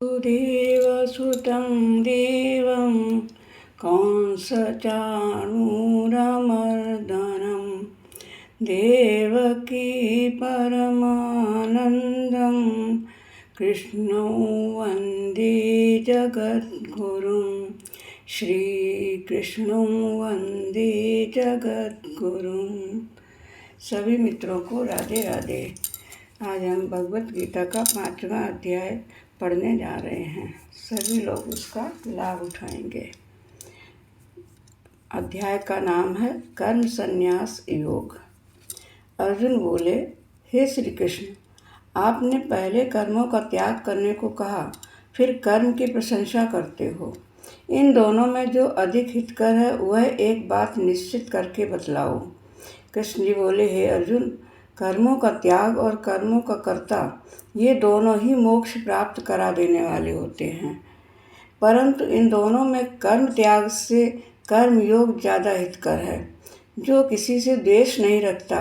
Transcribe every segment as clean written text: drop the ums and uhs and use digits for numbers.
देवसुतं देवं कंसचाणूरमर्दनं देवकी परमानन्दं कृष्णं वन्दे जगद्गुरुं श्रीकृष्णं वन्दे जगद्गुरुं। सभी मित्रों को राधे राधे। आज हम भगवत गीता का 5वां अध्याय पढ़ने जा रहे हैं। सभी लोग उसका लाभ उठाएंगे। अध्याय का नाम है कर्म संन्यास योग। अर्जुन बोले, हे श्री कृष्ण, आपने पहले कर्मों का त्याग करने को कहा, फिर कर्म की प्रशंसा करते हो। इन दोनों में जो अधिक हितकर है वह एक बात निश्चित करके बतलाओ। कृष्ण जी बोले, हे अर्जुन, कर्मों का त्याग और कर्मों का कर्ता ये दोनों ही मोक्ष प्राप्त करा देने वाले होते हैं, परंतु इन दोनों में कर्म त्याग से कर्म योग ज़्यादा हितकर है। जो किसी से द्वेष नहीं रखता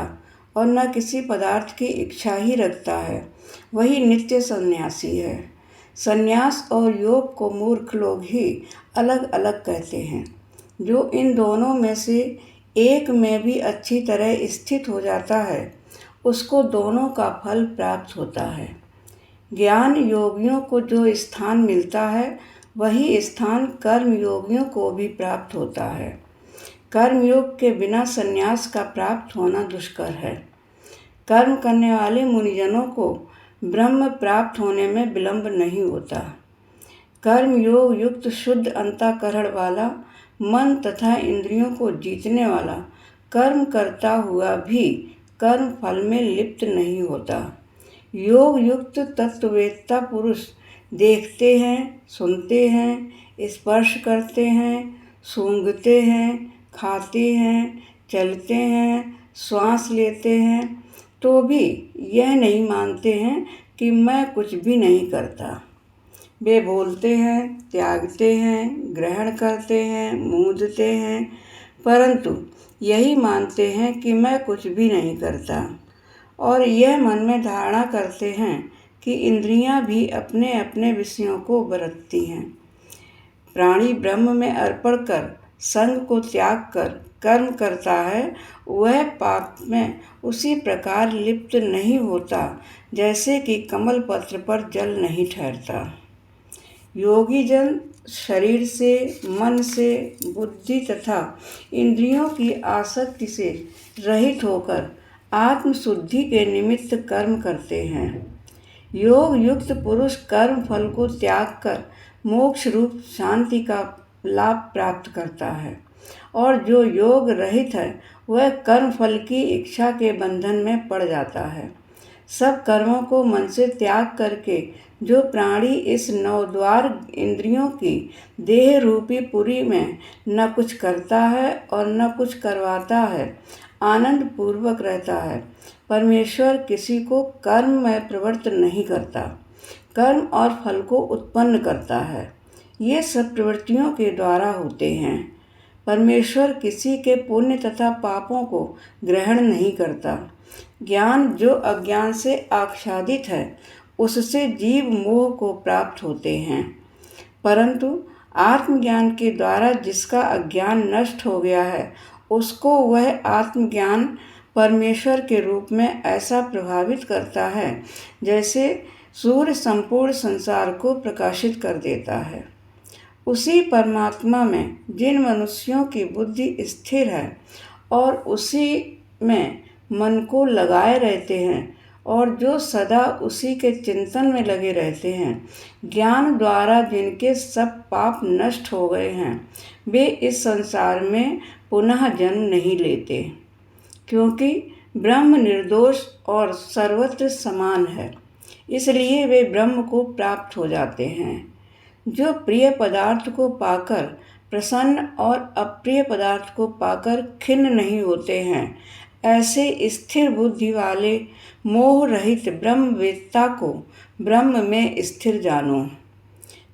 और न किसी पदार्थ की इच्छा ही रखता है, वही नित्य सन्यासी है। सन्यास और योग को मूर्ख लोग ही अलग अलग कहते हैं। जो इन दोनों में से एक में भी अच्छी तरह स्थित हो जाता है, उसको दोनों का फल प्राप्त होता है। ज्ञान योगियों को जो स्थान मिलता है, वही स्थान कर्म योगियों को भी प्राप्त होता है। कर्म योग के बिना संन्यास का प्राप्त होना दुष्कर है। कर्म करने वाले मुनिजनों को ब्रह्म प्राप्त होने में विलंब नहीं होता। कर्म योग युक्त शुद्ध अंतःकरण वाला, मन तथा इंद्रियों को जीतने वाला कर्म करता हुआ भी कर्म फल में लिप्त नहीं होता। योग युक्त तत्ववेत्ता पुरुष देखते हैं, सुनते हैं, स्पर्श करते हैं, सूंघते हैं, खाते हैं, चलते हैं, श्वास लेते हैं, तो भी यह नहीं मानते हैं कि मैं कुछ भी नहीं करता। वे बोलते हैं, त्यागते हैं, ग्रहण करते हैं, मूंदते हैं, परंतु यही मानते हैं कि मैं कुछ भी नहीं करता, और यह मन में धारणा करते हैं कि इंद्रियां भी अपने अपने विषयों को बरतती हैं। प्राणी ब्रह्म में अर्पण कर संग को त्याग कर कर्म करता है, वह पाप में उसी प्रकार लिप्त नहीं होता जैसे कि कमल पत्र पर जल नहीं ठहरता। योगी जन शरीर से, मन से, बुद्धि तथा इंद्रियों की आसक्ति से रहित होकर आत्मशुद्धि के निमित्त कर्म करते हैं। योग युक्त पुरुष कर्म फल को त्याग कर मोक्ष रूप शांति का लाभ प्राप्त करता है, और जो योग रहित है वह कर्म फल की इच्छा के बंधन में पड़ जाता है। सब कर्मों को मन से त्याग करके जो प्राणी इस नवद्वार इंद्रियों की देह रूपी पुरी में न कुछ करता है और न कुछ करवाता है, आनंद पूर्वक रहता है। परमेश्वर किसी को कर्म में प्रवृत्त नहीं करता, कर्म और फल को उत्पन्न करता है। ये सब प्रवृत्तियों के द्वारा होते हैं। परमेश्वर किसी के पुण्य तथा पापों को ग्रहण नहीं करता। ज्ञान जो अज्ञान से आच्छादित है, उससे जीव मोह को प्राप्त होते हैं, परंतु आत्मज्ञान के द्वारा जिसका अज्ञान नष्ट हो गया है, उसको वह आत्मज्ञान परमेश्वर के रूप में ऐसा प्रभावित करता है जैसे सूर्य संपूर्ण संसार को प्रकाशित कर देता है। उसी परमात्मा में जिन मनुष्यों की बुद्धि स्थिर है और उसी में मन को लगाए रहते हैं, और जो सदा उसी के चिंतन में लगे रहते हैं, ज्ञान द्वारा जिनके सब पाप नष्ट हो गए हैं, वे इस संसार में पुनः जन्म नहीं लेते, क्योंकि ब्रह्म निर्दोष और सर्वत्र समान है। इसलिए वे ब्रह्म को प्राप्त हो जाते हैं। जो प्रिय पदार्थ को पाकर प्रसन्न और अप्रिय पदार्थ को पाकर खिन्न नहीं होते हैं, ऐसे स्थिर बुद्धि वाले मोह रहित ब्रह्मवेत्ता को ब्रह्म में स्थिर जानो।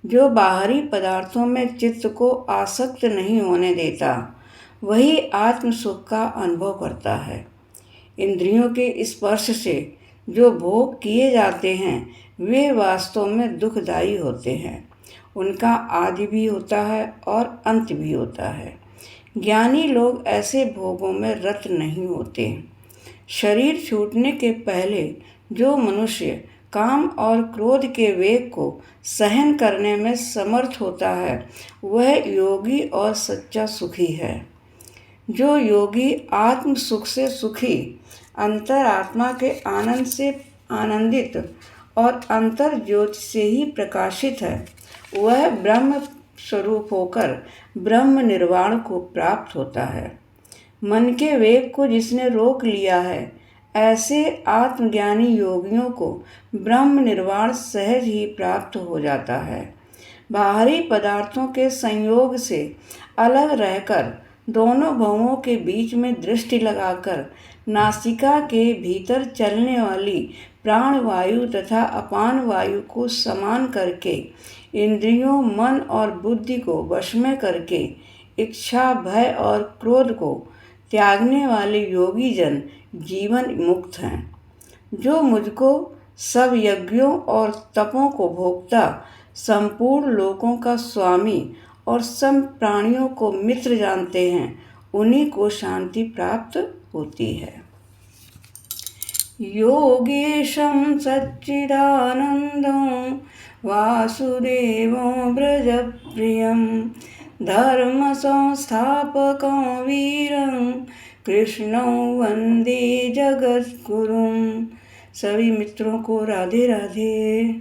जो बाहरी पदार्थों में चित्त को आसक्त नहीं होने देता, वही आत्म सुख का अनुभव करता है। इंद्रियों के स्पर्श से जो भोग किए जाते हैं वे वास्तव में दुखदायी होते हैं। उनका आदि भी होता है और अंत भी होता है। ज्ञानी लोग ऐसे भोगों में रत नहीं होते। शरीर छूटने के पहले जो मनुष्य काम और क्रोध के वेग को सहन करने में समर्थ होता है वह योगी और सच्चा सुखी है। जो योगी आत्म सुख से सुखी, अंतरात्मा के आनंद से आनंदित और अंतर ज्योति से ही प्रकाशित है, वह ब्रह्म स्वरूप होकर ब्रह्म निर्वाण को प्राप्त होता है। मन के वेग को जिसने रोक लिया है, ऐसे आत्मज्ञानी योगियों को ब्रह्म निर्वाण सहज ही प्राप्त हो जाता है। बाहरी पदार्थों के संयोग से अलग रहकर दोनों भवों के बीच में दृष्टि लगाकर नासिका के भीतर चलने वाली प्राण वायु तथा अपान वायु को समान करके इंद्रियों, मन और बुद्धि को वश में करके इच्छा, भय और क्रोध को त्यागने वाले योगी जन जीवन मुक्त हैं। जो मुझको सब यज्ञों और तपों को भोगता, संपूर्ण लोकों का स्वामी और सब प्राणियों को मित्र जानते हैं, उन्हीं को शांति प्राप्त होती है। योगेशं सच्चिदानन्दं वासुदेवं व्रजप्रियं धर्मसंस्थापकं वीरं कृष्णं वन्दे जगद्गुरुं। सभी मित्रों को राधे राधे।